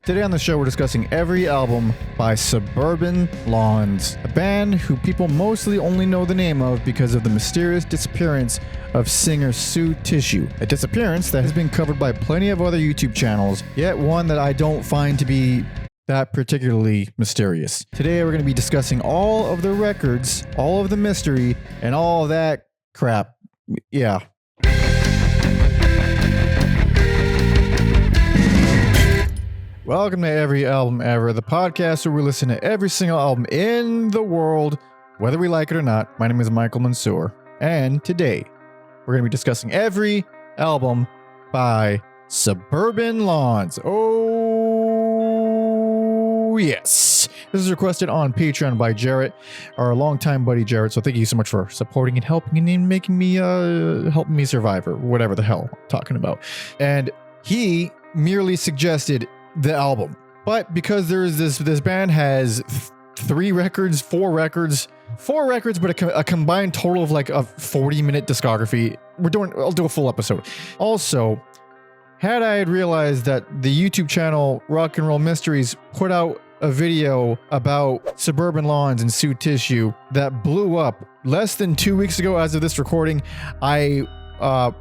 Today on the show, we're discussing every album by Suburban Lawns, a band who people mostly only know the name of because of the mysterious disappearance of singer Su Tissue, a disappearance that has been covered by plenty of other YouTube channels, yet one that I don't find to be that particularly mysterious. Today, we're going to be discussing all of the records, all of the mystery, and all of that crap. Yeah. Welcome to Every Album Ever, the podcast where we listen to every single album in the world, whether we like it or not. My name is Michael Mansour, and today we're going to be discussing every album by Suburban Lawns. Oh, yes. This is requested on Patreon by Jarrett, our longtime buddy Jarrett, so thank you so much for supporting and helping and making me, helping me survive, or whatever the hell I'm talking about. And he merely suggested the album, but because there's this band has four records, but a combined total of like a 40-minute discography. I'll do a full episode. Also, had I realized that the YouTube channel Rock and Roll Mysteries put out a video about Suburban Lawns and Su Tissue that blew up less than 2 weeks ago as of this recording, I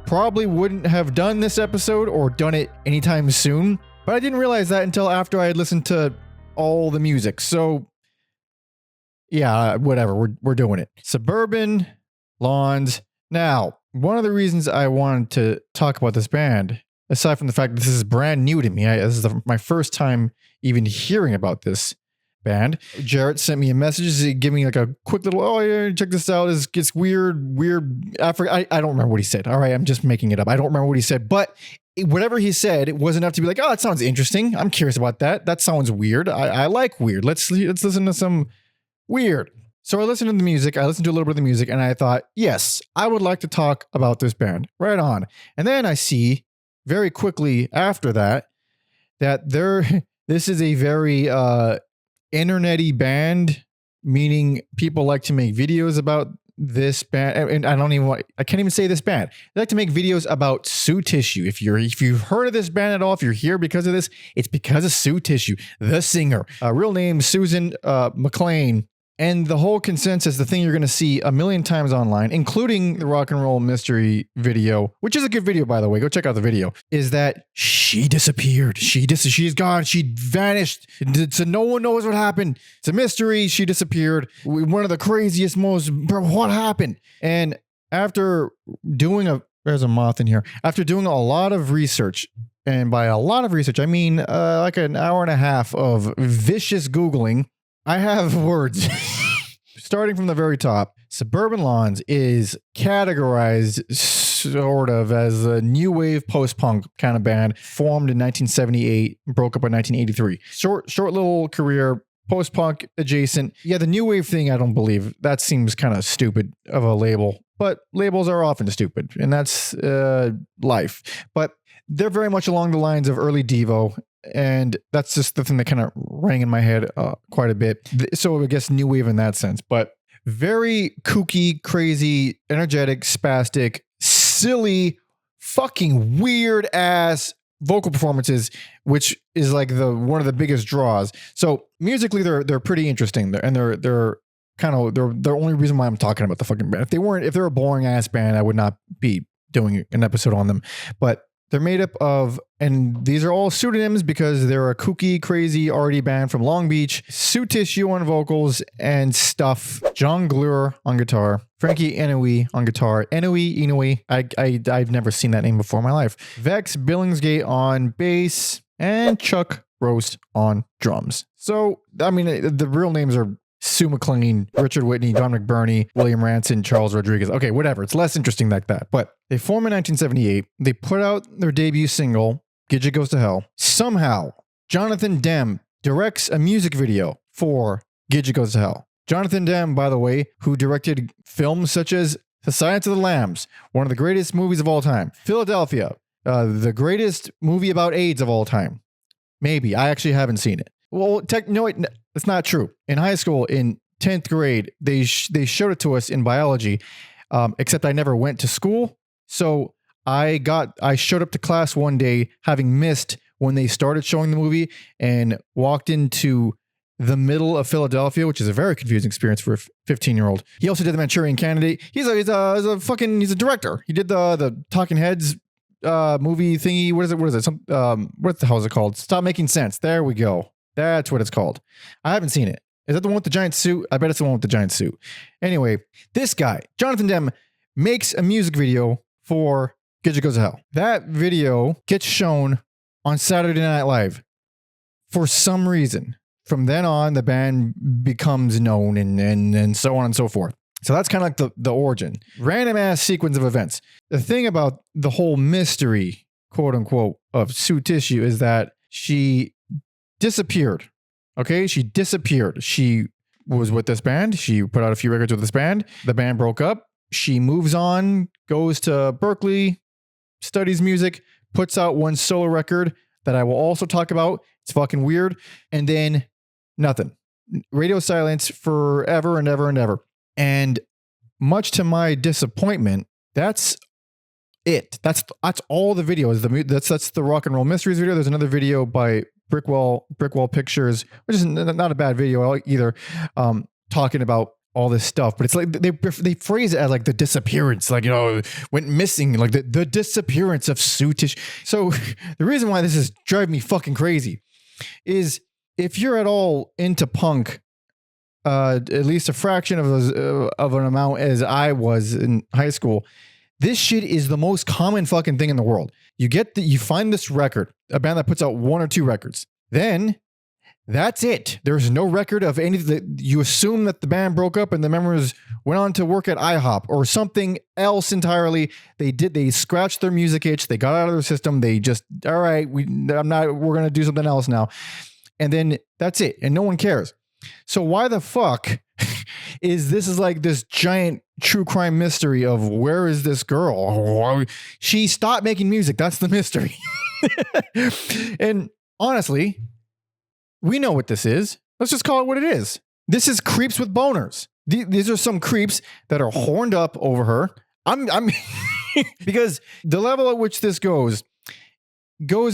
probably wouldn't have done this episode or done it anytime soon. But I didn't realize that until after I had listened to all the music. So, yeah, whatever. We're doing it. Suburban Lawns. Now, one of the reasons I wanted to talk about this band, aside from the fact that this is brand new to me, this is my first time even hearing about this band. Jarrett sent me a message giving me like a quick little, oh yeah, check this out. It's weird. I don't remember what he said. All right, I'm just making it up. I don't remember what he said, but whatever he said, it was enough to be like, oh, that sounds interesting. I'm curious about that. That sounds weird. I like weird. Let's listen to some weird. So I listened to the music. I listened to a little bit of the music, and I thought, yes, I would like to talk about this band. Right on. And then I see very quickly after that this is a very internet-y band, meaning people like to make videos about this band, and I can't even say this band. They like to make videos about Su Tissue. If you've heard of this band at all, if you're here because of this, it's because of Su Tissue, the singer. Real name Susan McLean. And the whole consensus, the thing you're going to see a million times online, including the Rock and Roll Mystery video, which is a good video, by the way, go check out the video, is that she disappeared. She's gone. She vanished. So no one knows what happened. It's a mystery. She disappeared. One of the craziest, what happened? And after doing there's a moth in here. After doing a lot of research, and by a lot of research, I mean like an hour and a half of vicious Googling, I have words. Starting from the very top, Suburban Lawns is categorized sort of as a new wave post-punk kind of band, formed in 1978, broke up in 1983. Short little career, post-punk adjacent. Yeah, the new wave thing, I don't believe. That seems kind of stupid of a label, but labels are often stupid, and that's life. But they're very much along the lines of early Devo. And that's just the thing that kind of rang in my head quite a bit. So I guess new wave in that sense, but very kooky, crazy, energetic, spastic, silly, fucking weird ass vocal performances, which is like one of the biggest draws. So musically, they're pretty interesting, and they're kind of the only reason why I'm talking about the fucking band. If they're a boring ass band, I would not be doing an episode on them, but they're made up of, and these are all pseudonyms because they're a kooky, crazy, arty band from Long Beach. Su Tissue on vocals and stuff. John Glure on guitar. Frankie Inouye on guitar. Inouye. I've never seen that name before in my life. Vex Billingsgate on bass. And Chuck Roast on drums. So, I mean, the real names are Sue McLean, Richard Whitney, Don McBurney, William Ranson, Charles Rodriguez. Okay, whatever. It's less interesting like that. But they formed in 1978. They put out their debut single, Gidget Goes to Hell. Somehow, Jonathan Demme directs a music video for Gidget Goes to Hell. Jonathan Demme, by the way, who directed films such as The Silence of the Lambs, one of the greatest movies of all time. Philadelphia, the greatest movie about AIDS of all time. Maybe. I actually haven't seen it. Well, no, it's not true. In high school, in 10th grade, they showed it to us in biology, except I never went to school. So I showed up to class one day having missed when they started showing the movie and walked into the middle of Philadelphia, which is a very confusing experience for a 15-year-old. He also did The Manchurian Candidate. He's a director. He did the Talking Heads movie thingy. What is it? What the hell is it called? Stop Making Sense. There we go. That's what it's called. I haven't seen it. Is that the one with the giant suit? I bet it's the one with the giant suit. Anyway, this guy, Jonathan Demme, makes a music video for Gidget Goes to Hell. That video gets shown on Saturday Night Live for some reason. From then on, the band becomes known and so on and so forth. So that's kind of like the origin. Random ass sequence of events. The thing about the whole mystery, quote unquote, of Su Tissue is that she disappeared. Okay? She disappeared. She was with this band. She put out a few records with this band. The band broke up. She moves on, goes to Berkeley, studies music, puts out one solo record that I will also talk about. It's fucking weird. And then nothing. Radio silence forever and ever and ever. And much to my disappointment, that's it. That's all the videos. That's the Rock and Roll Mysteries video. There's another video by Brickwall Pictures, which is not a bad video either, talking about all this stuff. But it's like they phrase it as like the disappearance, like, you know, went missing, like the disappearance of Su Tissue. So the reason why this is driving me fucking crazy is if you're at all into punk, at least a fraction of an amount as I was in high school, this shit is the most common fucking thing in the world. You find this record, a band that puts out one or two records, then that's it. There's no record of anything. You assume that the band broke up and the members went on to work at IHOP or something else entirely. They scratched their music itch. They got out of their system. They just, all right, we're going to do something else now. And then that's it. And no one cares. So why the fuck is like this giant true crime mystery of where is this girl? She stopped making music. That's the mystery. And honestly, we know what this is. Let's just call it what it is. This is creeps with boners. These are some creeps that are horned up over her. I'm because the level at which this goes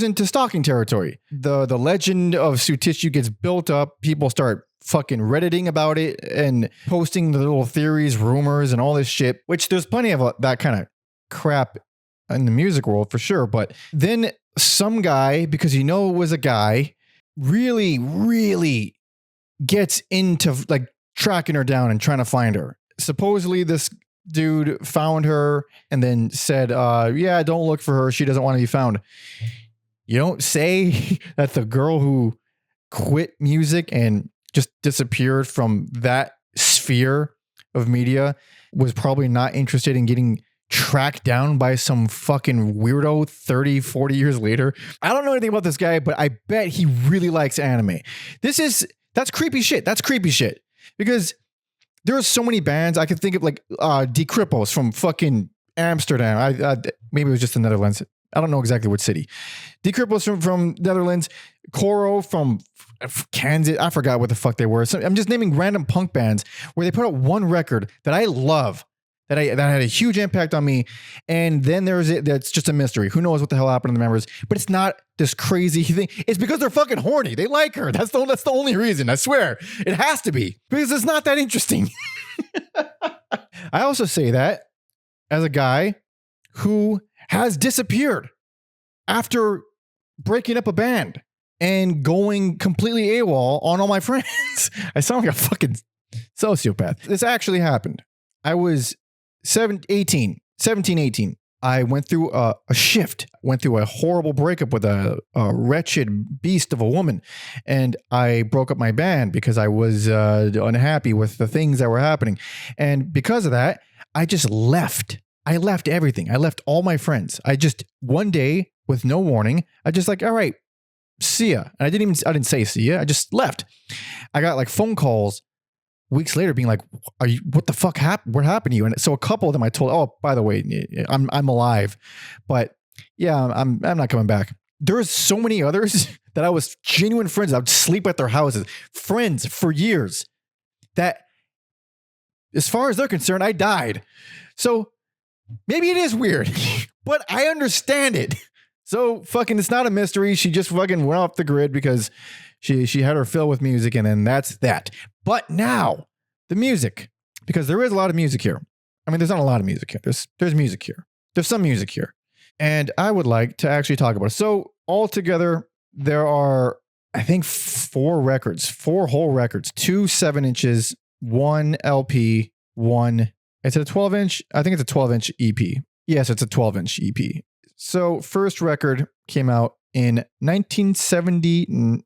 into stalking territory. The legend of Su Tissue gets built up. People start fucking Redditing about it and posting the little theories, rumors, and all this shit, which there's plenty of that kind of crap in the music world for sure. But then some guy, because it was a guy, really, really gets into like tracking her down and trying to find her. Supposedly this dude found her and then said, yeah, don't look for her. She doesn't want to be found. You don't say that the girl who quit music and just disappeared from that sphere of media was probably not interested in getting tracked down by some fucking weirdo 30, 40 years later. I don't know anything about this guy, but I bet he really likes anime. That's creepy shit. That's creepy shit. Because there are so many bands I could think of, like De Crippos from fucking Amsterdam. Maybe it was just the Netherlands. I don't know exactly what city. De Crippos from Netherlands. Coro from Kansas. I forgot what the fuck they were. So I'm just naming random punk bands where they put out one record that I love, that had a huge impact on me. And then that's just a mystery. Who knows what the hell happened to the members? But it's not this crazy thing. It's because they're fucking horny. They like her. That's the only reason. I swear. It has to be. Because it's not that interesting. I also say that as a guy who has disappeared after breaking up a band and going completely AWOL on all my friends. I sound like a fucking sociopath. This actually happened. I was 17, 18. I went through a shift, went through a horrible breakup with a wretched beast of a woman. And I broke up my band because I was unhappy with the things that were happening. And because of that, I just left. I left everything. I left all my friends. I just, one day with no warning, I just like, all right, see ya. And I didn't say see ya. I just left. I got like phone calls weeks later being like, what the fuck happened? What happened to you? And so a couple of them I told, oh, by the way, I'm alive, but yeah, I'm not coming back. There's so many others that I was genuine friends. I would sleep at their houses, friends for years, that as far as they're concerned, I died. So maybe it is weird, but I understand it. So fucking, it's not a mystery. She just fucking went off the grid because she had her fill with music, and then that's that. But now the music, because there is a lot of music here. I mean, there's not a lot of music here. There's music here. There's some music here, and I would like to actually talk about it. So altogether, there are, I think, 4 whole records, 2 7-inches, 1 LP, 1. It's a 12-inch. I think it's a 12-inch EP. Yes, it's a 12-inch EP. So first record came out in 1978.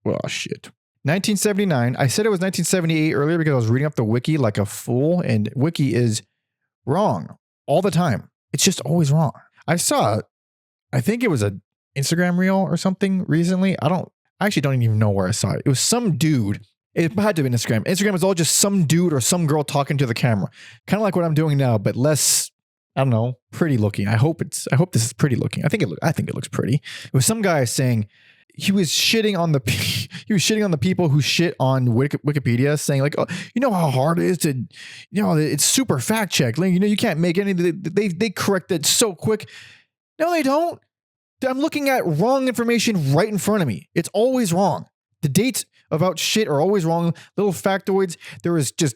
Well, shit. 1979. I said it was 1978 earlier because I was reading up the wiki like a fool, and wiki is wrong all the time. It's just always wrong. I think it was a Instagram reel or something recently. I actually don't even know where I saw it. It was some dude. It had to be Instagram. Instagram is all just some dude or some girl talking to the camera. Kind of like what I'm doing now, but less, I don't know, pretty looking. I hope this is pretty looking. I think it looks pretty. It was some guy saying he was shitting on the people who shit on Wikipedia, saying like, oh, you know how hard it is to, it's super fact check. You can't make any. They correct it so quick. No, they don't. I'm looking at wrong information right in front of me. It's always wrong. The dates about shit are always wrong. Little factoids. There is just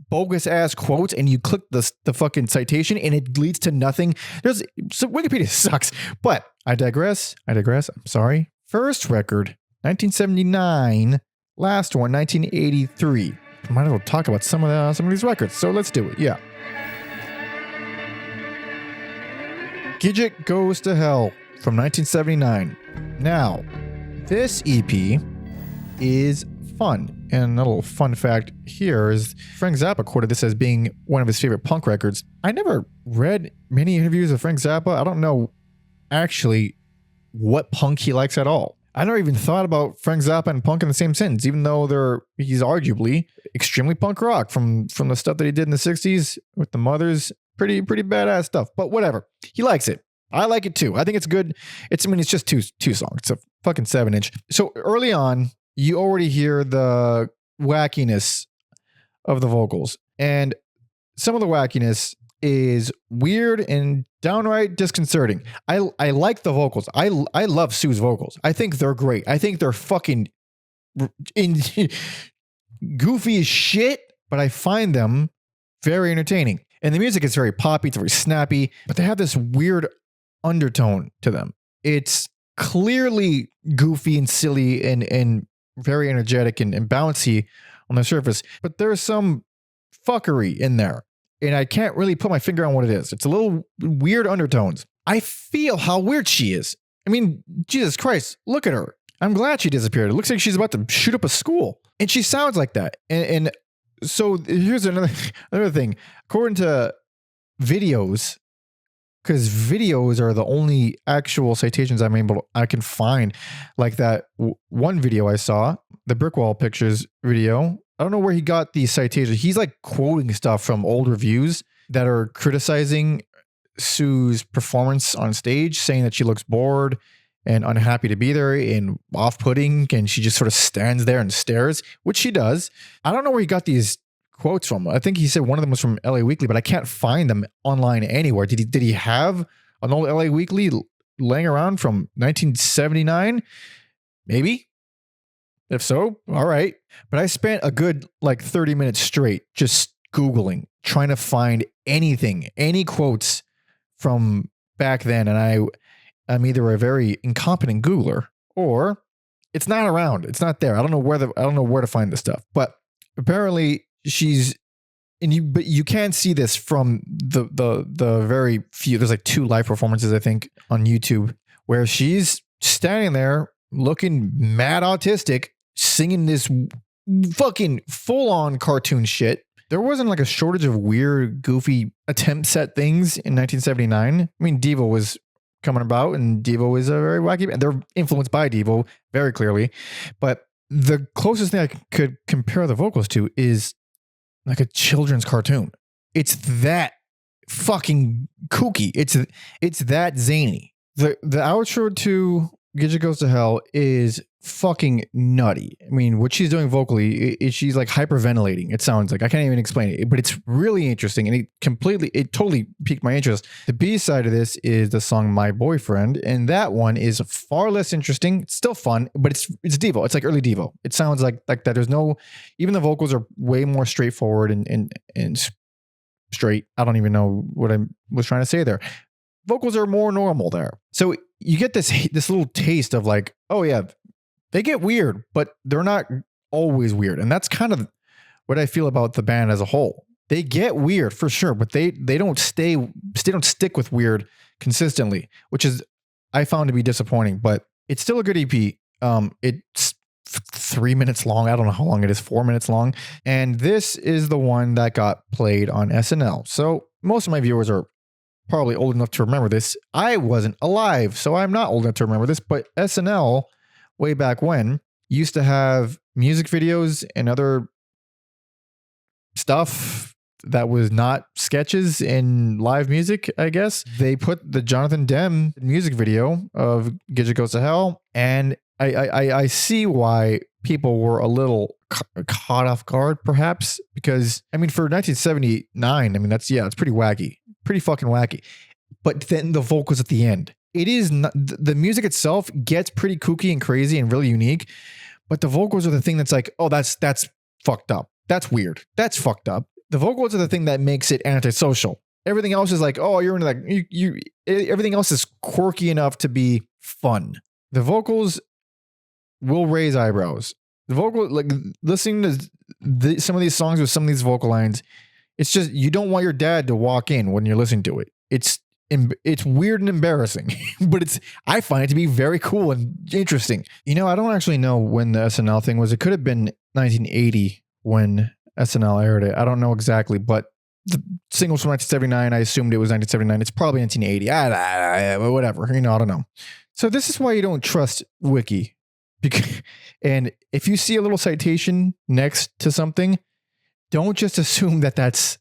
bogus ass quotes, and you click the fucking citation, and it leads to nothing. So Wikipedia sucks. But I digress. I'm sorry. First record, 1979. Last one, 1983. Might as well talk about some of these records. So let's do it. Yeah. Gidget Goes to Hell from 1979. Now, this EP is fun. And a little fun fact here is Frank Zappa quoted this as being one of his favorite punk records. I never read many interviews of Frank Zappa. I don't know actually what punk he likes at all. I never even thought about Frank Zappa and punk in the same sentence, even though he's arguably extremely punk rock from the stuff that he did in the 60s with the Mothers. Pretty badass stuff, but whatever. He likes it. I like it too. I think it's good. It's just two songs. It's a fucking 7-inch. So early on, you already hear the wackiness of the vocals, and some of the wackiness is weird and downright disconcerting. I like the vocals. I love Su's vocals. I think they're great. I think they're fucking goofy as shit, but I find them very entertaining. And the music is very poppy, it's very snappy, but they have this weird undertone to them. It's clearly goofy and silly and very energetic and bouncy on the surface, but there's some fuckery in there. And I can't really put my finger on what it is. It's a little weird undertones. I feel how weird she is. I mean, Jesus Christ, look at her. I'm glad she disappeared. It looks like she's about to shoot up a school. And she sounds like that. And so here's another thing. According to videos, because videos are the only actual citations I can find, like that one video I saw, the brick wall pictures video. I don't know where he got these citations. He's like quoting stuff from old reviews that are criticizing Su's performance on stage, saying that she looks bored and unhappy to be there and off-putting, and she just sort of stands there and stares, which she does. I don't know where he got these quotes from. I think he said one of them was from LA Weekly, but I can't find them online anywhere. Did he have an old LA Weekly laying around from 1979? Maybe. If so, all right. But I spent a good 30 minutes straight just Googling, trying to find anything, any quotes from back then, and I'm either a very incompetent Googler or it's not around. It's not there. I don't know where to find this stuff. But apparently but you can see this from the very few. There's 2 live performances, I think, on YouTube where she's standing there looking mad autistic, singing this fucking full-on cartoon shit. There wasn't a shortage of weird, goofy attempts at things in 1979. I mean, Devo was coming about, and Devo is a very wacky band. They're influenced by Devo very clearly, but the closest thing I could compare the vocals to is like a children's cartoon. It's that fucking kooky. It's that zany. The outro to Gidget Goes to Hell is fucking nutty. I mean, what she's doing vocally, she's like hyperventilating. It sounds like, I can't even explain it, but it's really interesting, and it totally piqued my interest. The B side of this is the song My Boyfriend, and that one is far less interesting. It's still fun, but it's Devo. It's like early Devo. It sounds like that. There's no, even the vocals are way more straightforward and straight. I don't even know what I was trying to say there. Vocals are more normal there. So you get this little taste of like, oh yeah, they get weird, but they're not always weird. And that's kind of what I feel about the band as a whole. They get weird for sure, but they don't stick with weird consistently, which is, I found to be disappointing, but it's still a good EP. It's 3 minutes long. I don't know how long it is, 4 minutes long. And this is the one that got played on SNL. So most of my viewers are probably old enough to remember this. I wasn't alive, so I'm not old enough to remember this, but SNL, way back when, used to have music videos and other stuff that was not sketches in live music, I guess. They put the Jonathan Demme music video of Gidget Goes to Hell, and I see why people were a little caught off guard, perhaps, because, I mean, for 1979, I mean, it's pretty wacky. Pretty fucking wacky. But then the vocals at the end, it is not, the music itself gets pretty kooky and crazy and really unique, but the vocals are the thing that's like, oh, that's fucked up. That's weird. That's fucked up. The vocals are the thing that makes it antisocial. Everything else is like, oh, you're into that. Everything else is quirky enough to be fun. The vocals will raise eyebrows. The vocal, like listening to some of these songs with some of these vocal lines, it's just, you don't want your dad to walk in when you're listening to it. It's weird and embarrassing, but I find it to be very cool and interesting. You know, I don't actually know when the SNL thing was. It could have been 1980 when SNL aired it. I don't know exactly, but the singles from 1979, I assumed it was 1979. It's probably 1980. Whatever. You know, I don't know. So this is why you don't trust Wiki. And if you see a little citation next to something, don't just assume that that's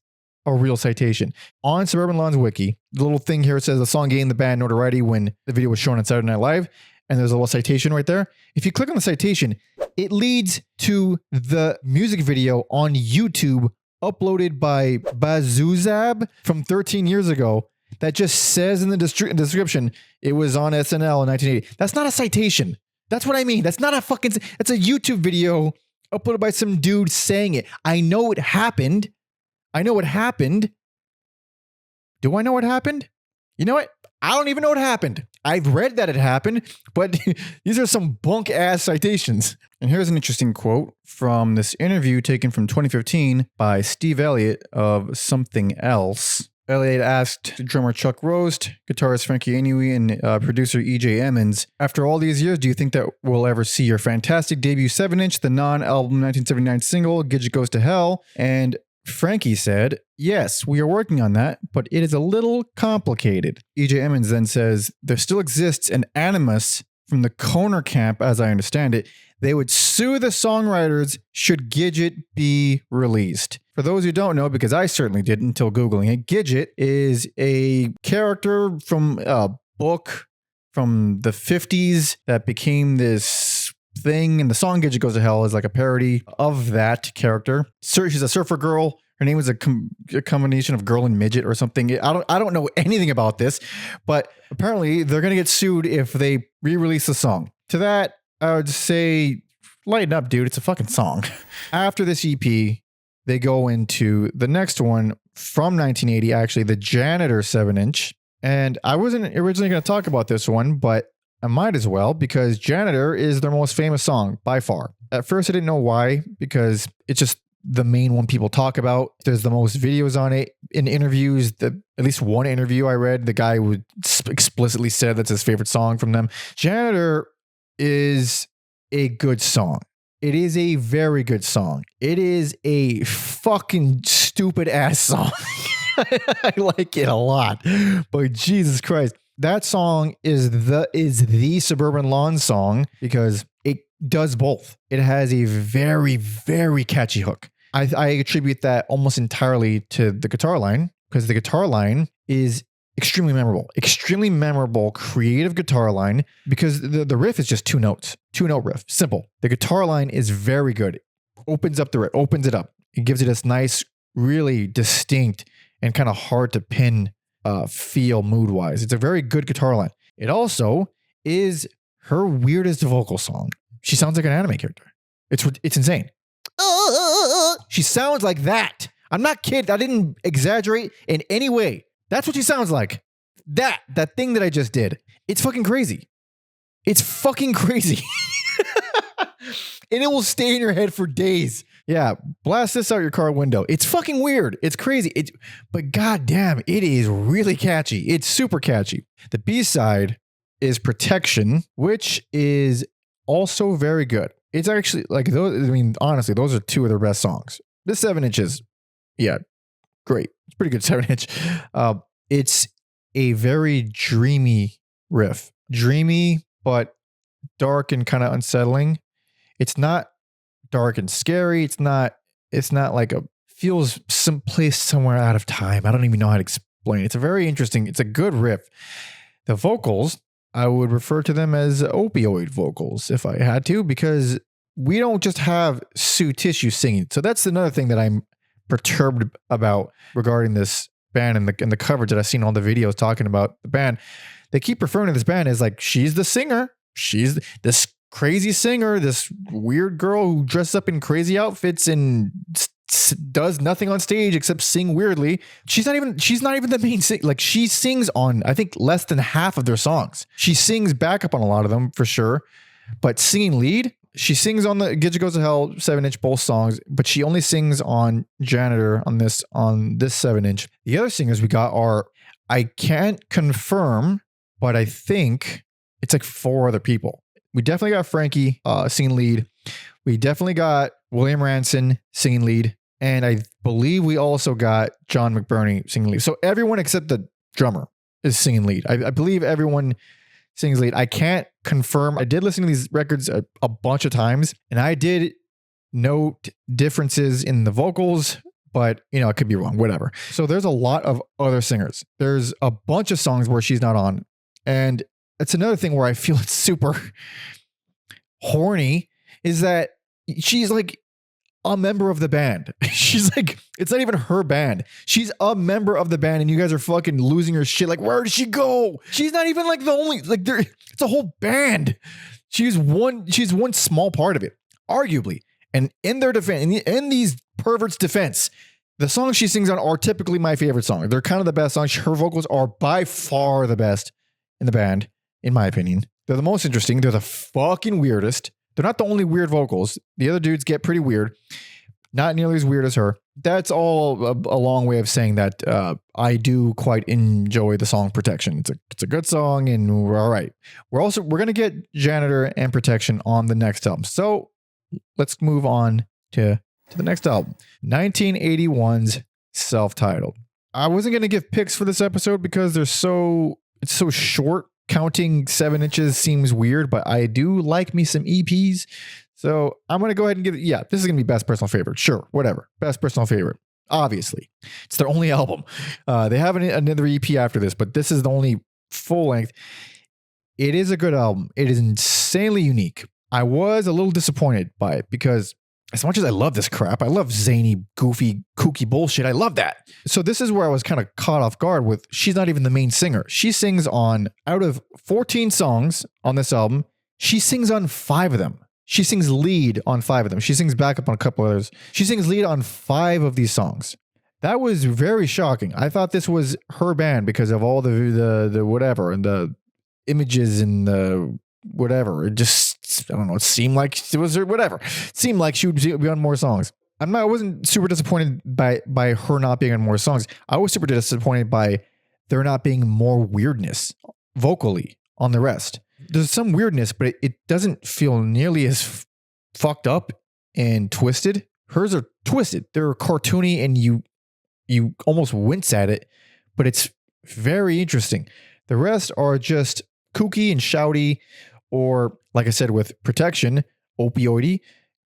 a real citation. On Suburban Lawns Wiki, the little thing here says the song gained the band notoriety when the video was shown on Saturday Night Live, and there's a little citation right there. If you click on the citation, it leads to the music video on YouTube uploaded by Bazuzab from 13 years ago that just says in the description, it was on SNL in 1980. That's not a citation. That's what I mean. That's not a fucking, it's a YouTube video uploaded by some dude saying it. I know it happened. I know what happened. Do I know what happened? You know what? I don't even know what happened. I've read that it happened, but these are some bunk ass citations. And here's an interesting quote from this interview taken from 2015 by Steve Elliott of Something Else. Elliott asked drummer Chuck Roast, guitarist Frankie Inouye, and producer E.J. Emmons, after all these years, do you think that we'll ever see your fantastic debut 7-inch, the non-album 1979 single, Gidget Goes to Hell? And Frankie said, yes, we are working on that, but it is a little complicated. E.J. Emmons then says, there still exists an animus from the Koner camp, as I understand it. They would sue the songwriters should Gidget be released. For those who don't know, because I certainly didn't until Googling it, Gidget is a character from a book from the 50s that became this thing, and the song Gidget Goes to Hell is like a parody of that character. She's a surfer girl. Her name was a combination of girl and midget or something. I don't know anything about this, but apparently they're going to get sued if they re-release the song. To that, I would say, lighten up, dude. It's a fucking song. After this EP, they go into the next one from 1980, actually, the Janitor 7-inch. And I wasn't originally going to talk about this one, but I might as well, because Janitor is their most famous song by far. At first, I didn't know why, because it's just the main one people talk about. There's the most videos on it. In interviews, at least one interview I read, the guy would explicitly said that's his favorite song from them. Janitor is a good song. It is a very good song. It is a fucking stupid ass song. I like it a lot, but Jesus Christ. That song is the Suburban Lawns song because it does both. It has a very, very catchy hook. I attribute that almost entirely to the guitar line, because the guitar line is extremely memorable, creative guitar line because the riff is just 2 notes, 2 note riff, simple. The guitar line is very good. Opens up the riff, opens it up. It gives it this nice, really distinct and kind of hard to pin feel mood wise. It's a very good guitar line. It also is her weirdest vocal song. She sounds like an anime character. It's insane. She sounds like that. I'm not kidding. I didn't exaggerate in any way. That's what she sounds like. That thing that I just did. It's fucking crazy. It's fucking crazy. And it will stay in your head for days. Yeah, blast this out your car window. It's fucking weird. It's crazy. But goddamn, it is really catchy. It's super catchy. The B-side is Protection, which is also very good. It's actually like those. I mean, honestly, those are 2 of their best songs. This 7 inches, yeah, great. It's pretty good 7-inch. It's a very dreamy riff, dreamy but dark and kind of unsettling. It's not dark and scary. It's not like feels someplace somewhere out of time. I don't even know how to explain it. It's a very interesting, it's a good riff. The vocals, I would refer to them as opioid vocals if I had to, because we don't just have Su Tissue singing. So that's another thing that I'm perturbed about regarding this band and the coverage that I've seen all the videos talking about the band. They keep referring to this band as like, she's the singer. She's this crazy singer, this weird girl who dresses up in crazy outfits and does nothing on stage except sing weirdly. She's not even the main sing. Like, she sings on, I think, less than half of their songs. She sings backup on a lot of them for sure, but singing lead, she sings on the Gidget Goes to Hell 7-inch both songs, but she only sings on Janitor on this 7-inch. The other singers we got are, I can't confirm, but I think it's like 4 other people. We definitely got Frankie singing lead. We definitely got William Ranson singing lead. And I believe we also got John McBurney singing lead. So everyone except the drummer is singing lead. I believe everyone sings lead. I can't confirm. I did listen to these records a bunch of times, and I did note differences in the vocals, but I could be wrong, whatever. So there's a lot of other singers. There's a bunch of songs where she's not on. And it's another thing where I feel it's super horny, is that she's like a member of the band. She's like, it's not even her band. She's a member of the band, and you guys are fucking losing your shit. Like, where did she go? She's not even like the only, like, it's a whole band. She's one small part of it, arguably. And in their defense, in these perverts' defense, the songs she sings on are typically my favorite songs. They're kind of the best songs. Her vocals are by far the best in the band, in my opinion. They're the most interesting. They're the fucking weirdest. They're not the only weird vocals. The other dudes get pretty weird. Not nearly as weird as her. That's all a long way of saying that I do quite enjoy the song Protection. It's a good song, and we're all right. We're going to get Janitor and Protection on the next album. So let's move on to the next album. 1981's Self-Titled. I wasn't going to give picks for this episode because it's so short. Counting 7 inches seems weird, but I do like me some EPs. So I'm going to go ahead and give it. Yeah, this is going to be best personal favorite. Sure, whatever. Best personal favorite. Obviously. It's their only album. They have another EP after this, but this is the only full length. It is a good album. It is insanely unique. I was a little disappointed by it because as much as I love this crap, I love zany, goofy, kooky bullshit. I love that. So this is where I was kind of caught off guard with, she's not even the main singer. She sings on, out of 14 songs on this album, she sings on 5 of them. She sings lead on 5 of them. She sings backup on a couple others. She sings lead on 5 of these songs. That was very shocking. I thought this was her band because of all the whatever and the images and the whatever. It just, I don't know. It seemed like it was whatever. It seemed like she would be on more songs. I wasn't super disappointed by her not being on more songs. I was super disappointed by there not being more weirdness vocally on the rest. There's some weirdness, but it doesn't feel nearly as fucked up and twisted. Hers are twisted. They're cartoony and you almost wince at it, but it's very interesting. The rest are just kooky and shouty, or like I said, with Protection, opioidy,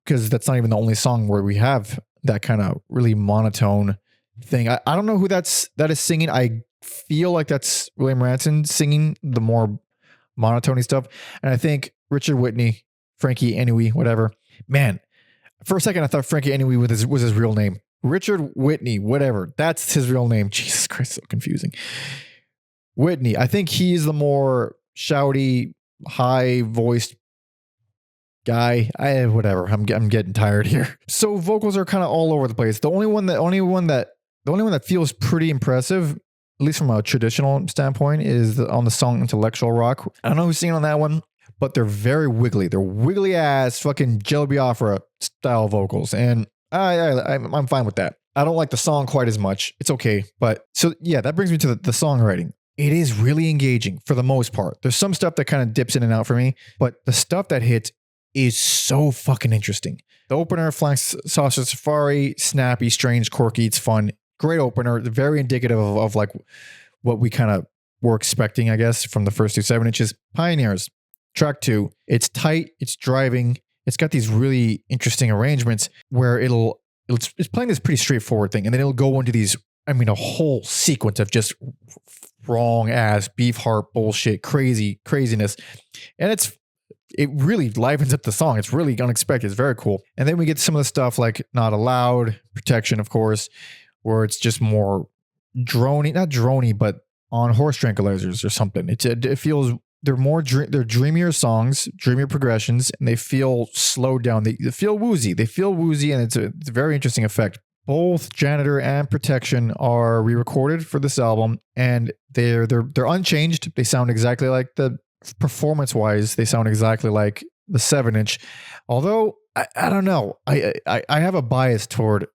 because that's not even the only song where we have that kind of really monotone thing. I don't know who that is singing. I feel like that's William Ranson singing the more monotony stuff. And I think Richard Whitney, Frankie Anyway, whatever. Man, for a second I thought Frankie Anyway was his real name. Richard Whitney, whatever. That's his real name. Jesus Christ, so confusing. Whitney. I think he's the more shouty, high-voiced guy. Whatever. I'm getting tired here. So vocals are kind of all over the place. The only one that feels pretty impressive, at least from a traditional standpoint, is on the song Intellectual Rock. I don't know who's singing on that one, but they're very wiggly. They're wiggly ass fucking Jello Biafra style vocals. And I'm fine with that. I don't like the song quite as much. It's okay. But so yeah, that brings me to the songwriting. It is really engaging for the most part. There's some stuff that kind of dips in and out for me, but the stuff that hits is so fucking interesting. The opener, Flying Saucer Safari, snappy, strange, quirky. It's fun. Great opener. Very indicative of like what we kind of were expecting, I guess, from the first 2 7-inches. Pioneers, track 2. It's tight. It's driving. It's got these really interesting arrangements where it's playing this pretty straightforward thing, and then it'll go into these, a whole sequence of just wrong ass beef heart bullshit, craziness. And it really livens up the song. It's really unexpected. It's very cool. And then we get some of the stuff like Not Allowed, Protection, of course, where it's just more drony, not drony, but on horse tranquilizers or something. It feels they're dreamier songs, dreamier progressions, and they feel slowed down. They feel woozy. And it's a very interesting effect. Both Janitor and Protection are re-recorded for this album, and they're unchanged. They sound exactly like performance-wise, they sound exactly like the 7-inch. Although I don't know, I have a bias toward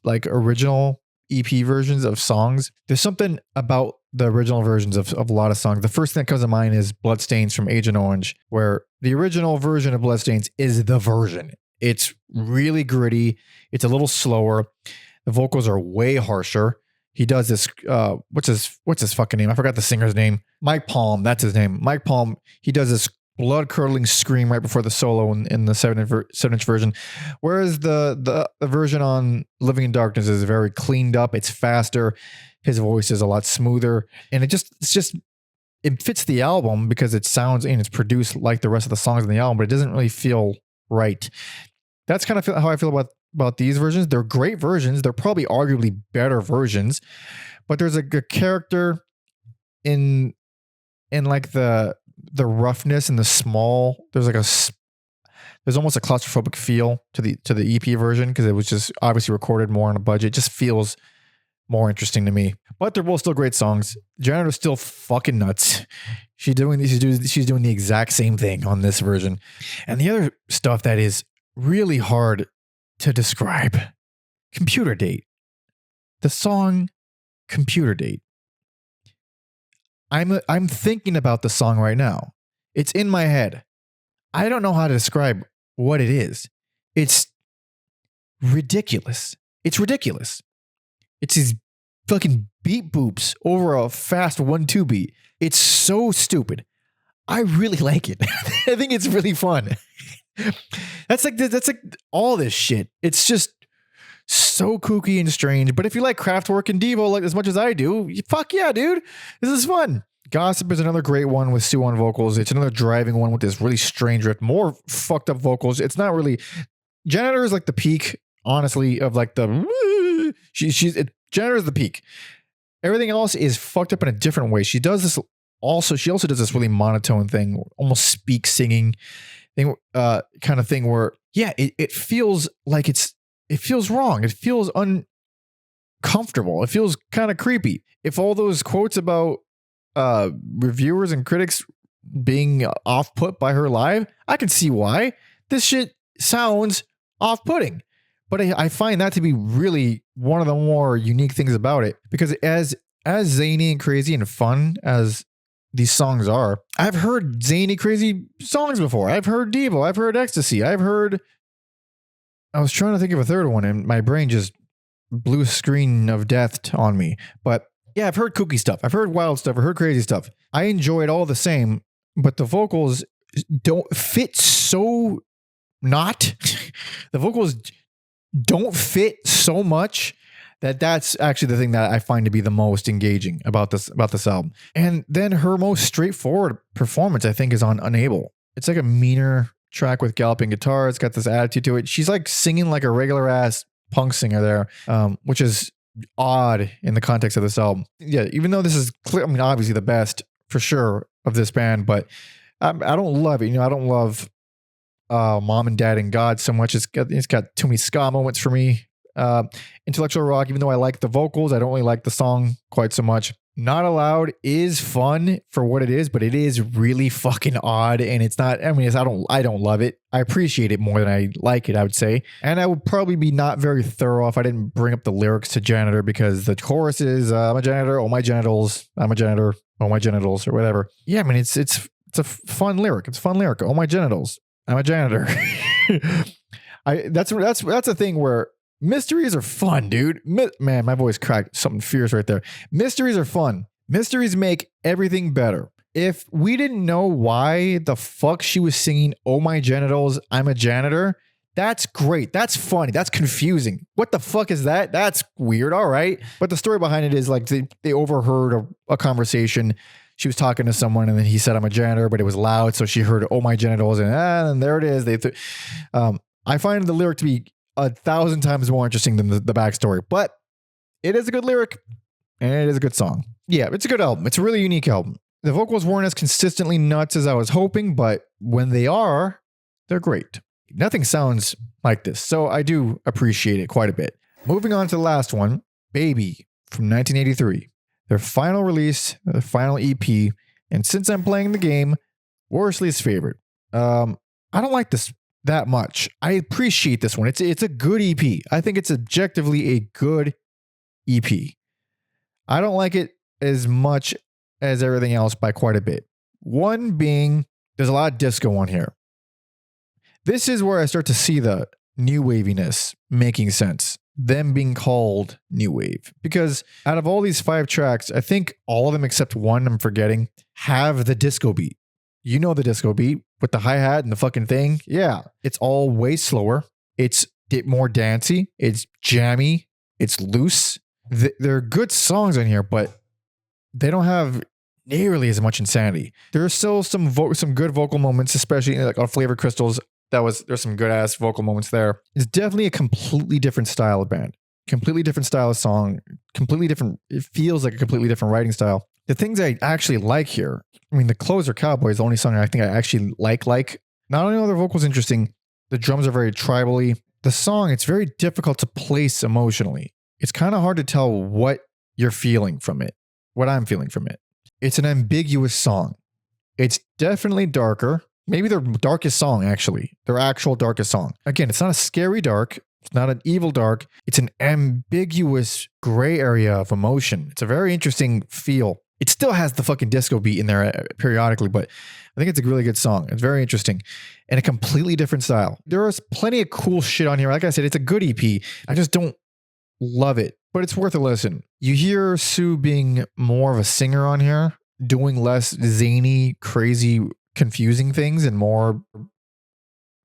like original EP versions of songs. There's something about the original versions of a lot of songs. The first thing that comes to mind is Bloodstains from Agent Orange, where the original version of Bloodstains is the version. It's really gritty. It's a little slower. The vocals are way harsher. He does this, what's his fucking name? I forgot the singer's name. Mike Palm, that's his name. Mike Palm, he does this blood-curdling scream right before the solo in the 7-inch version. Whereas the version on Living in Darkness is very cleaned up. It's faster. His voice is a lot smoother. And it fits the album because it sounds and it's produced like the rest of the songs in the album, but it doesn't really feel right. That's kind of how I feel about these versions. They're great versions. They're probably arguably better versions, but there's a character in like the roughness and the small. There's almost a claustrophobic feel to the EP version because it was just obviously recorded more on a budget. It just feels more interesting to me. But they're both still great songs. Janitor's still fucking nuts. She's doing the exact same thing on this version. And the other stuff that is really hard to describe. Computer Date. The song Computer Date. I'm thinking about the song right now. It's in my head. I don't know how to describe what it is. It's ridiculous. It's ridiculous. It's these fucking beat boops over a fast 1-2 beat. It's so stupid. I really like it. I think it's really fun. That's like all this shit. It's just so kooky and strange. But if you like Kraftwerk and Devo like as much as I do, fuck yeah, dude. This is fun. Gossip is another great one with Sue on vocals. It's another driving one with this really strange riff, more fucked up vocals. It's not really. Janitor is like the peak, honestly, of like the. Janitor is the peak. Everything else is fucked up in a different way. She does this also. She also does this really monotone thing, almost singing thing, kind of thing where, yeah, it feels like it feels wrong. It feels uncomfortable. It feels kind of creepy. If all those quotes about reviewers and critics being off-put by her live, I can see why. This shit sounds off-putting. But I find that to be really one of the more unique things about it, because as zany and crazy and fun as these songs are, I've heard zany, crazy songs before. I've heard Devo. I've heard Ecstasy. I was trying to think of a third one, and my brain just blew a screen of death on me. But yeah, I've heard kooky stuff. I've heard wild stuff. I've heard crazy stuff. I enjoy it all the same, but the vocals don't fit so not. The vocals don't fit so much That's actually the thing that I find to be the most engaging about this album. And then her most straightforward performance, I think, is on Unable. It's like a meaner track with galloping guitar. It's got this attitude to it. She's like singing like a regular ass punk singer there, which is odd in the context of this album. Yeah, even though this is clear, I mean, obviously the best for sure of this band, but I don't love it. You know, I don't love Mom and Dad and God so much. It's got too many ska moments for me. Intellectual rock, even though I like the vocals, I don't really like the song quite so much. Not Allowed is fun for what it is, but it is really fucking odd, and it's not, I mean, I don't love it. I appreciate it more than I like it, I would say. And I would probably be not very thorough if I didn't bring up the lyrics to Janitor, because the chorus is I'm a janitor, oh my genitals, I'm a janitor, oh my genitals, or whatever. Yeah, I mean, it's a fun lyric. It's a fun lyric. Oh my genitals, I'm a janitor. That's a thing where mysteries are fun, dude. Man, my voice cracked something fierce right there. Mysteries are fun. Mysteries make everything better. If we didn't know why the fuck she was singing "Oh My Genitals, I'm a Janitor," that's great. That's funny. That's confusing. What the fuck is that? That's weird. All right. But the story behind it is like they overheard a conversation. She was talking to someone and then he said, "I'm a janitor," but it was loud. So she heard "Oh My Genitals," and there it is. I find the lyric to be 1,000 times more interesting than the backstory, but it is a good lyric and it is a good song. Yeah, it's a good album. It's a really unique album. The vocals weren't as consistently nuts as I was hoping, but when they are, they're great. Nothing sounds like this, so I do appreciate it quite a bit. Moving on to the last one, Baby from 1983. Their final release, their final EP, and since I'm playing the game, Worsley's favorite. I don't like this that much. I appreciate this one. It's a good EP. I think it's objectively a good EP. I don't like it as much as everything else by quite a bit. One being, there's a lot of disco on here. This is where I start to see the new waviness making sense. Them being called new wave. Because out of all these 5 tracks, I think all of them except one I'm forgetting have the disco beat. You know the disco beat with the hi-hat and the fucking thing. Yeah. It's all way slower. It's more dancey. It's jammy. It's loose. There are good songs on here, but they don't have nearly as much insanity. There are still some good vocal moments, especially like on Flavor Crystals. There's some good ass vocal moments there. It's definitely a completely different style of band. Completely different style of song. Completely different. It feels like a completely different writing style. The things I actually like here, I mean, the Closer Cowboy is the only song I think I actually like. Not only are the vocals interesting, the drums are very tribally. The song, it's very difficult to place emotionally. It's kind of hard to tell what you're feeling from it, what I'm feeling from it. It's an ambiguous song. It's definitely darker. Maybe their darkest song, actually. Their actual darkest song. Again, it's not a scary dark. It's not an evil dark. It's an ambiguous gray area of emotion. It's a very interesting feel. It still has the fucking disco beat in there periodically, but I think it's a really good song. It's very interesting and a completely different style. There is plenty of cool shit on here. Like I said, it's a good EP. I just don't love it, but it's worth a listen. You hear Sue being more of a singer on here, doing less zany, crazy, confusing things and more,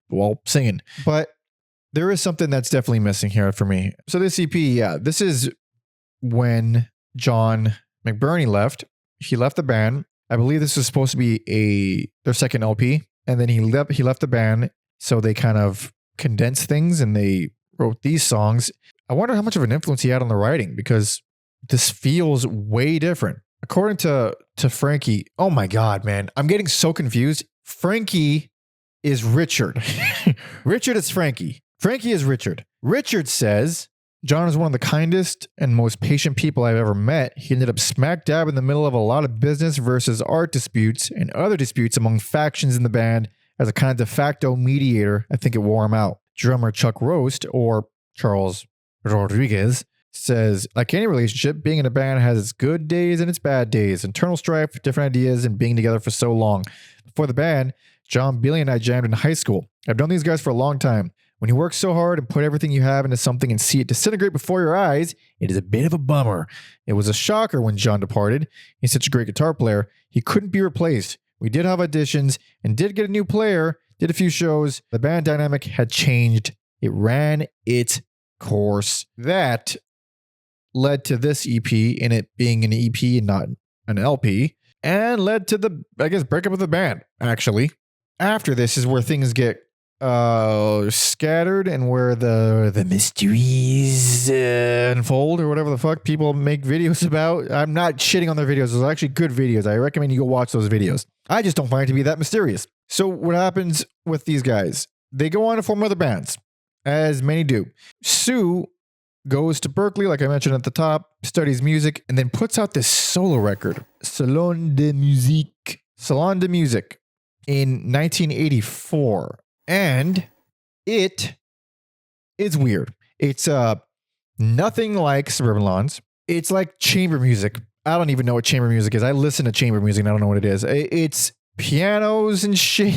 well, singing. But there is something that's definitely missing here for me. So this EP, yeah, this is when John McBurney left. He left the band. I believe this was supposed to be their second LP, and then he left the band. So they kind of condensed things and they wrote these songs. I wonder how much of an influence he had on the writing, because this feels way different. According to Frankie, oh my God, man, I'm getting so confused. Frankie is Richard. Richard is Frankie. Frankie is Richard. Richard says, John is one of the kindest and most patient people I've ever met. He ended up smack dab in the middle of a lot of business versus art disputes and other disputes among factions in the band. As a kind of de facto mediator, I think it wore him out. Drummer Chuck Roast, or Charles Rodriguez, says, like any relationship, being in a band has its good days and its bad days, internal strife, different ideas, and being together for so long. Before the band, John, Billy, and I jammed in high school. I've known these guys for a long time. When you work so hard and put everything you have into something and see it disintegrate before your eyes, it is a bit of a bummer. It was a shocker when John departed. He's such a great guitar player. He couldn't be replaced. We did have auditions and did get a new player, did a few shows. The band dynamic had changed. It ran its course. That led to this EP and it being an EP and not an LP, and led to the, I guess, breakup of the band, actually. After this is where things get scattered and where the mysteries unfold, or whatever the fuck people make videos about. I'm not shitting on their videos. Those are actually good videos. I recommend you go watch those videos. I just don't find it to be that mysterious. So what happens with these guys? They go on to form other bands, as many do. Su goes to Berkeley, like I mentioned at the top, studies music, and then puts out this solo record, Salon De Musique, in 1984. And it is weird. It's nothing like Suburban Lawns. It's like chamber music. I don't even know what chamber music is. I listen to chamber music and I don't know what it is. It's pianos and shit.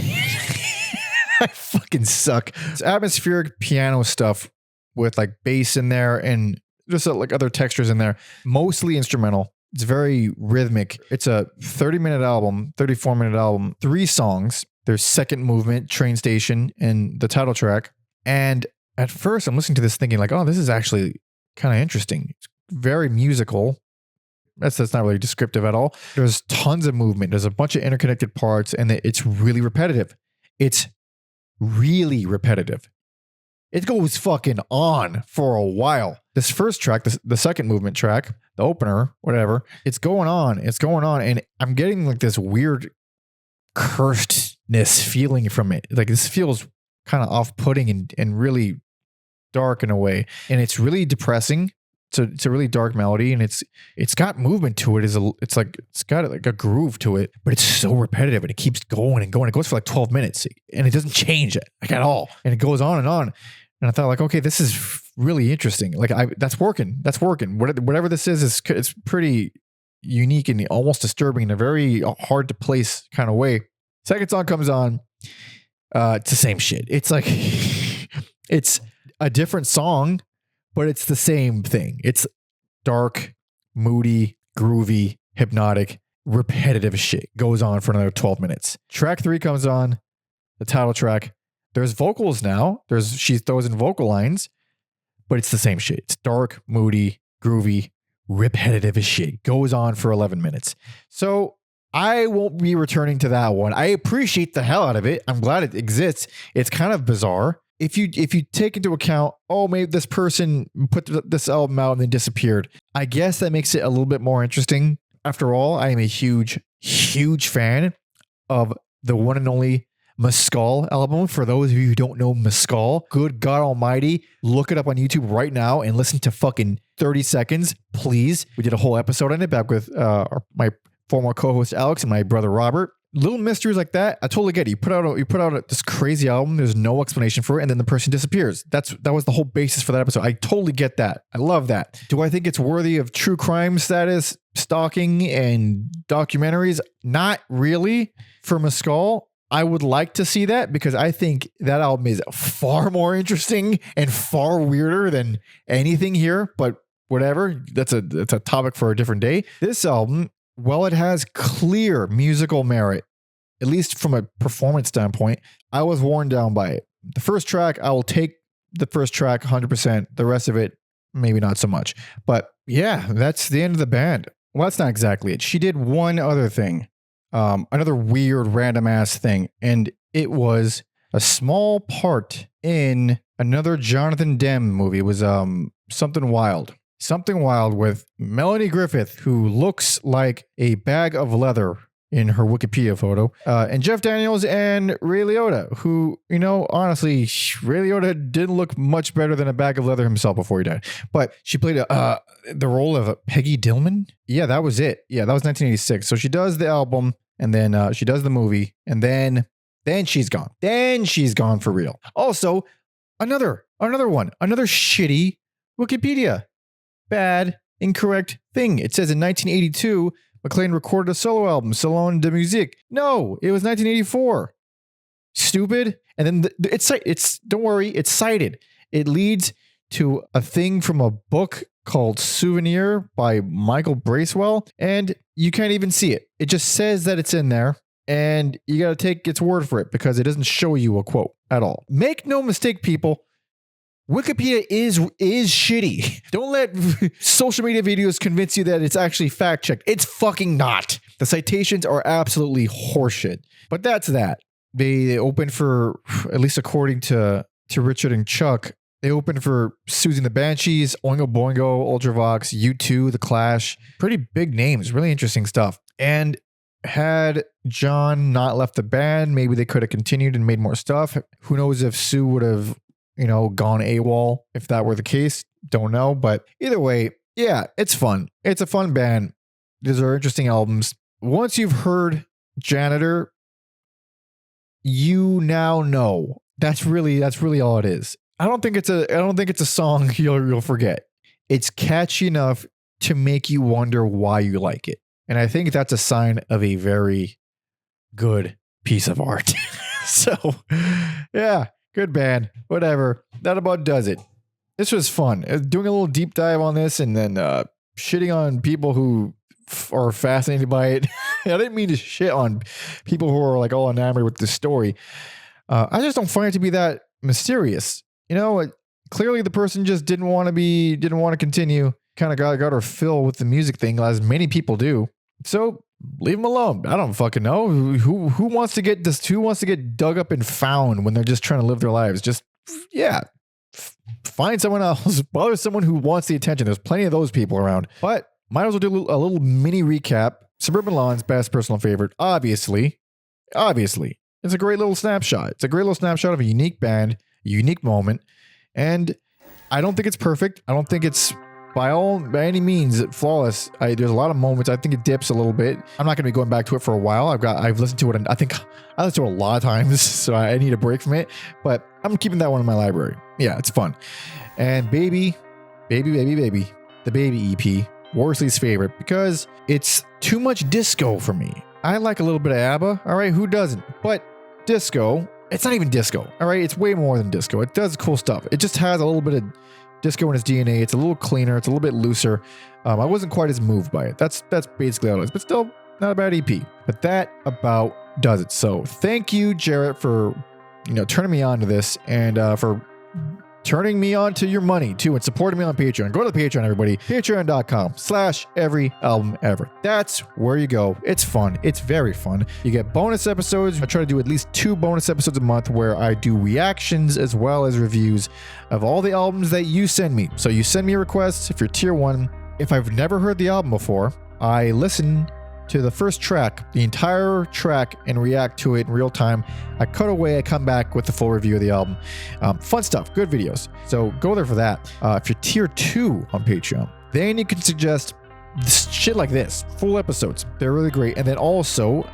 I fucking suck. It's atmospheric piano stuff with like bass in there and just like other textures in there. Mostly instrumental. It's very rhythmic. It's a 30-minute album, 34-minute album, 3 songs. There's Second Movement, Train Station, and the title track. And at first I'm listening to this thinking like, oh, this is actually kind of interesting. It's very musical. That's not really descriptive at all. There's tons of movement. There's a bunch of interconnected parts, and it's really repetitive. It's really repetitive. It goes fucking on for a while. This first track, the Second Movement track, the opener, whatever, it's going on, and I'm getting like this weird cursedness feeling from it. Like this feels kind of off-putting and really dark in a way, and it's really depressing. It's a really dark melody, and it's got movement to it. It's got like a groove to it, but it's so repetitive, and it keeps going and going. It goes for like 12 minutes, and it doesn't change it like at all, and it goes on and on. And I thought like, okay, this is really interesting. Like that's working. Whatever this is it's pretty unique and almost disturbing in a very hard to place kind of way. Second song comes on. It's the same shit. It's like it's a different song, but it's the same thing. It's dark, moody, groovy, hypnotic, repetitive shit. Goes on for another 12 minutes. Track 3 comes on, the title track. There's vocals now. She throws in vocal lines, but it's the same shit. It's dark, moody, groovy, repetitive as shit. Goes on for 11 minutes. So I won't be returning to that one. I appreciate the hell out of it. I'm glad it exists. It's kind of bizarre. If you take into account, oh, maybe this person put this album out and then disappeared, I guess that makes it a little bit more interesting. After all, I am a huge, huge fan of the one and only Mescal album. For those of you who don't know Mescal, good God almighty, look it up on YouTube right now and listen to fucking 30 seconds, please. We did a whole episode on it back with my former co-host Alex and my brother Robert. Little mysteries like that, I totally get it. You put out this crazy album, there's no explanation for it, and then the person disappears. That was the whole basis for that episode. I totally get that. I love that. Do I think it's worthy of true crime status, stalking, and documentaries? Not really. For Mescal, I would like to see that because I think that album is far more interesting and far weirder than anything here, but whatever. That's a topic for a different day. This album, while it has clear musical merit, at least from a performance standpoint, I was worn down by it. The first track, I will take the first track 100%. The rest of it, maybe not so much. But yeah, that's the end of the band. Well, that's not exactly it. She did one other thing. Another weird random ass thing, and it was a small part in another Jonathan Demme movie. It was Something Wild with Melanie Griffith, who looks like a bag of leather in her Wikipedia photo, and Jeff Daniels and Ray Liotta, who, honestly, Ray Liotta didn't look much better than a bag of leather himself before he died. But she played the role of Peggy Dillman. Yeah, that was it. Yeah, that was 1986. So she does the album, and then she does the movie, and then she's gone. Then she's gone for real. Also, another shitty Wikipedia. Bad, incorrect thing. It says in 1982, McLean recorded a solo album, Salon De Musique. No, it was 1984. Stupid. And then don't worry, it's cited. It leads to a thing from a book called Souvenir by Michael Bracewell, and you can't even see it. It just says that it's in there, and you got to take its word for it because it doesn't show you a quote at all. Make no mistake, people. Wikipedia is shitty. Don't let social media videos convince you that it's actually fact checked. It's fucking not. The citations are absolutely horseshit. But that's that. They opened for, at least according to Richard and Chuck, they opened for Susie and the Banshees, Oingo Boingo, Ultravox, U2, The Clash. Pretty big names, really interesting stuff. And had John not left the band, maybe they could have continued and made more stuff. Who knows if Sue would have, gone AWOL if that were the case. Don't know. But either way, yeah, it's fun. It's a fun band. These are interesting albums. Once you've heard Janitor, you now know. That's really all it is. I don't think it's a song you'll forget. It's catchy enough to make you wonder why you like it. And I think that's a sign of a very good piece of art. So, yeah, good band. Whatever. That about does it. This was fun. Doing a little deep dive on this and then shitting on people who are fascinated by it. I didn't mean to shit on people who are like all enamored with this story. I just don't find it to be that mysterious. Clearly the person just didn't want to continue. Kind of got her fill with the music thing, as many people do. So leave them alone. I don't fucking know who wants to get this. Who wants to get dug up and found when they're just trying to live their lives? Just find someone else. Bother someone who wants the attention. There's plenty of those people around. But might as well do a little mini recap. Suburban Lawns, best personal favorite. Obviously, it's a great little snapshot. It's a great little snapshot of a unique band, a unique moment, and I don't think it's perfect. I don't think it's by any means flawless. There's a lot of moments. I think it dips a little bit. I'm not going to be going back to it for a while. I've listened to it, and I think I listened to it a lot of times, so I need a break from it. But I'm keeping that one in my library. Yeah, it's fun. And baby, the Baby EP, Worsley's favorite, because it's too much disco for me. I like a little bit of ABBA. All right, who doesn't? But disco, it's not even disco. All right, it's way more than disco. It does cool stuff. It just has a little bit of disco in its DNA. It's a little cleaner. It's a little bit looser. I wasn't quite as moved by it. That's basically all it is. But still, not a bad EP. But that about does it. So thank you, Jarrett, for turning me on to this and for turning me on to your money too and supporting me on Patreon. Go to the Patreon, everybody. Patreon.com/everyalbumever. That's where you go. It's fun. It's very fun. You get bonus episodes. I try to do at least 2 bonus episodes a month where I do reactions as well as reviews of all the albums that you send me. So you send me requests if you're tier 1. If I've never heard the album before, I listen to the first track, the entire track, and react to it in real time. I cut away, I come back with the full review of the album. Fun stuff, good videos. So go there for that. If you're tier 2 on Patreon, then you can suggest shit like this, full episodes. They're really great. And then also,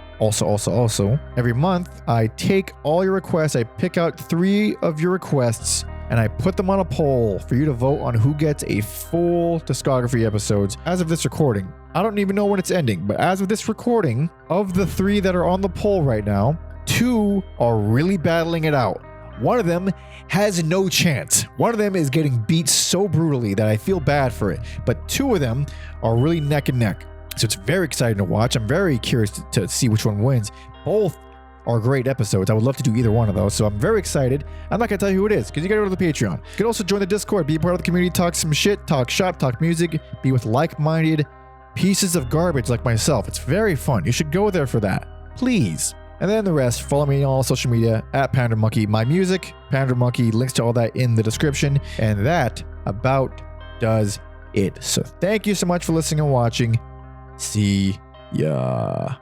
every month, I take all your requests, I pick out 3 of your requests, and I put them on a poll for you to vote on who gets a full discography episodes. As of this recording, I don't even know when it's ending, but as of this recording, of the 3 that are on the poll right now, 2 are really battling it out. One of them has no chance. One of them is getting beat so brutally that I feel bad for it, but 2 of them are really neck and neck. So it's very exciting to watch. I'm very curious to see which one wins. Both are great episodes. I would love to do either one of those, so I'm very excited. I'm not gonna tell you who it is because you gotta go to the Patreon. You can also join the Discord, be a part of the community, talk some shit, talk shop, talk music, be with like-minded pieces of garbage like myself. It's very fun. You should go there for that, please. And then the rest, follow me on all social media at PandaMonkey. My music, PandaMonkey, links to all that in the description. And that about does it. So thank you so much for listening and watching. See ya.